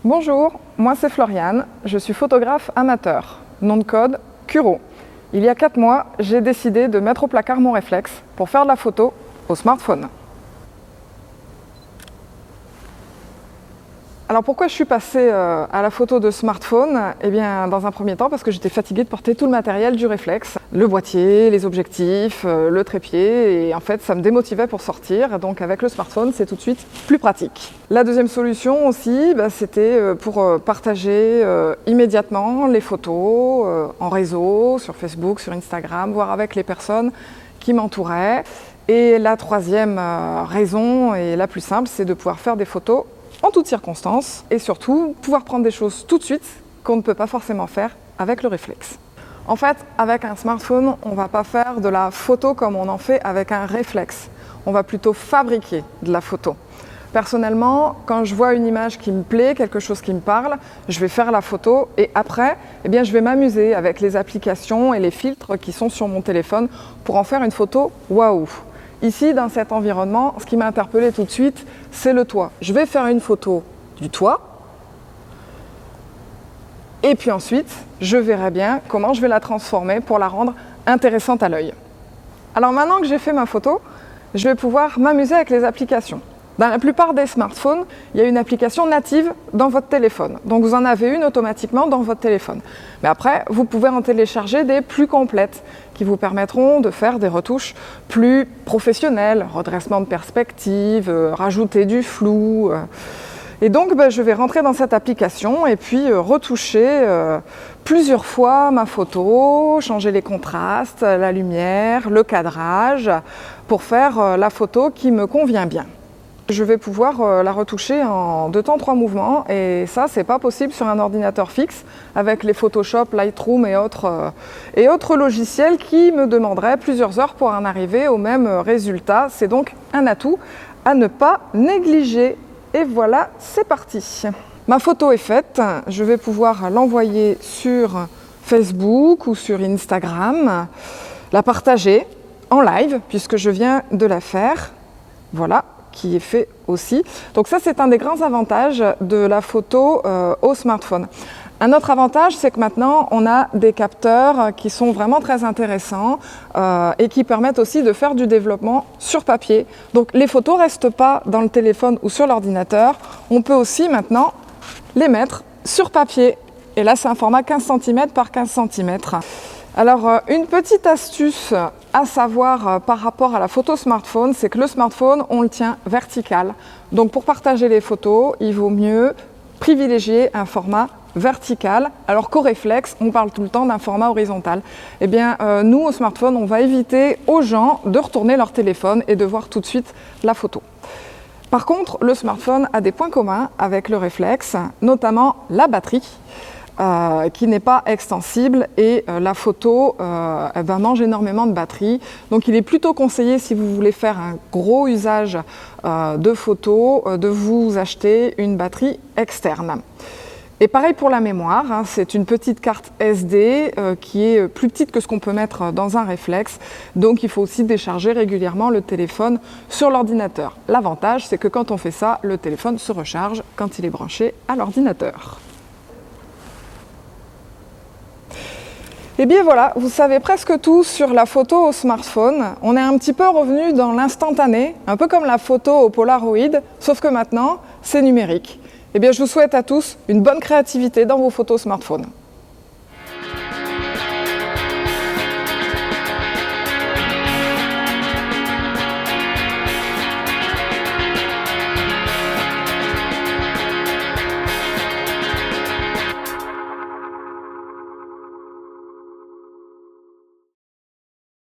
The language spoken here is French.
Bonjour, moi c'est Floriane, je suis photographe amateur, nom de code Kuro. Il y a 4 mois, j'ai décidé de mettre au placard mon réflexe pour faire de la photo au smartphone. Alors pourquoi je suis passée à la photo de smartphone? Eh bien dans un premier temps parce que j'étais fatiguée de porter tout le matériel du réflexe, le boîtier, les objectifs, le trépied, et en fait ça me démotivait pour sortir, donc avec le smartphone c'est tout de suite plus pratique. La deuxième solution aussi, c'était pour partager immédiatement les photos en réseau, sur Facebook, sur Instagram, voire avec les personnes qui m'entouraient. Et la troisième raison, et la plus simple, c'est de pouvoir faire des photos en toutes circonstances et surtout pouvoir prendre des choses tout de suite qu'on ne peut pas forcément faire avec le réflexe. En fait, avec un smartphone, on ne va pas faire de la photo comme on en fait avec un réflexe. On va plutôt fabriquer de la photo. Personnellement, quand je vois une image qui me plaît, quelque chose qui me parle, je vais faire la photo et après, je vais m'amuser avec les applications et les filtres qui sont sur mon téléphone pour en faire une photo waouh. Ici, dans cet environnement, ce qui m'a interpellé tout de suite, c'est le toit. Je vais faire une photo du toit et puis ensuite, je verrai bien comment je vais la transformer pour la rendre intéressante à l'œil. Alors maintenant que j'ai fait ma photo, je vais pouvoir m'amuser avec les applications. Dans la plupart des smartphones, il y a une application native dans votre téléphone. Donc vous en avez une automatiquement dans votre téléphone. Mais après, vous pouvez en télécharger des plus complètes qui vous permettront de faire des retouches plus professionnelles, redressement de perspective, rajouter du flou. Et donc je vais rentrer dans cette application et puis retoucher plusieurs fois ma photo, changer les contrastes, la lumière, le cadrage pour faire la photo qui me convient bien. Je vais pouvoir la retoucher en 2 temps 3 mouvements et ça c'est pas possible sur un ordinateur fixe avec les Photoshop, Lightroom et autres logiciels qui me demanderaient plusieurs heures pour en arriver au même résultat. C'est donc un atout à ne pas négliger. Et voilà, c'est parti. Ma photo est faite, je vais pouvoir l'envoyer sur Facebook ou sur Instagram, la partager en live puisque je viens de la faire. Voilà, qui est fait aussi. Donc ça, c'est un des grands avantages de la photo au smartphone. Un autre avantage, c'est que maintenant, on a des capteurs qui sont vraiment très intéressants et qui permettent aussi de faire du développement sur papier. Donc les photos ne restent pas dans le téléphone ou sur l'ordinateur. On peut aussi maintenant les mettre sur papier. Et là, c'est un format 15 cm par 15 cm. Alors, une petite astuce à savoir par rapport à la photo smartphone, c'est que le smartphone, on le tient vertical. Donc, pour partager les photos, il vaut mieux privilégier un format vertical, alors qu'au réflexe, on parle tout le temps d'un format horizontal. Eh bien, nous, au smartphone, on va éviter aux gens de retourner leur téléphone et de voir tout de suite la photo. Par contre, le smartphone a des points communs avec le réflexe, notamment la batterie. Qui n'est pas extensible et la photo elle mange énormément de batterie. Donc il est plutôt conseillé, si vous voulez faire un gros usage de photos, de vous acheter une batterie externe. Et pareil pour la mémoire, c'est une petite carte SD qui est plus petite que ce qu'on peut mettre dans un réflexe. Donc il faut aussi décharger régulièrement le téléphone sur l'ordinateur. L'avantage, c'est que quand on fait ça, le téléphone se recharge quand il est branché à l'ordinateur. Et bien voilà, vous savez presque tout sur la photo au smartphone. On est un petit peu revenu dans l'instantané, un peu comme la photo au Polaroid, sauf que maintenant, c'est numérique. Et bien je vous souhaite à tous une bonne créativité dans vos photos smartphone.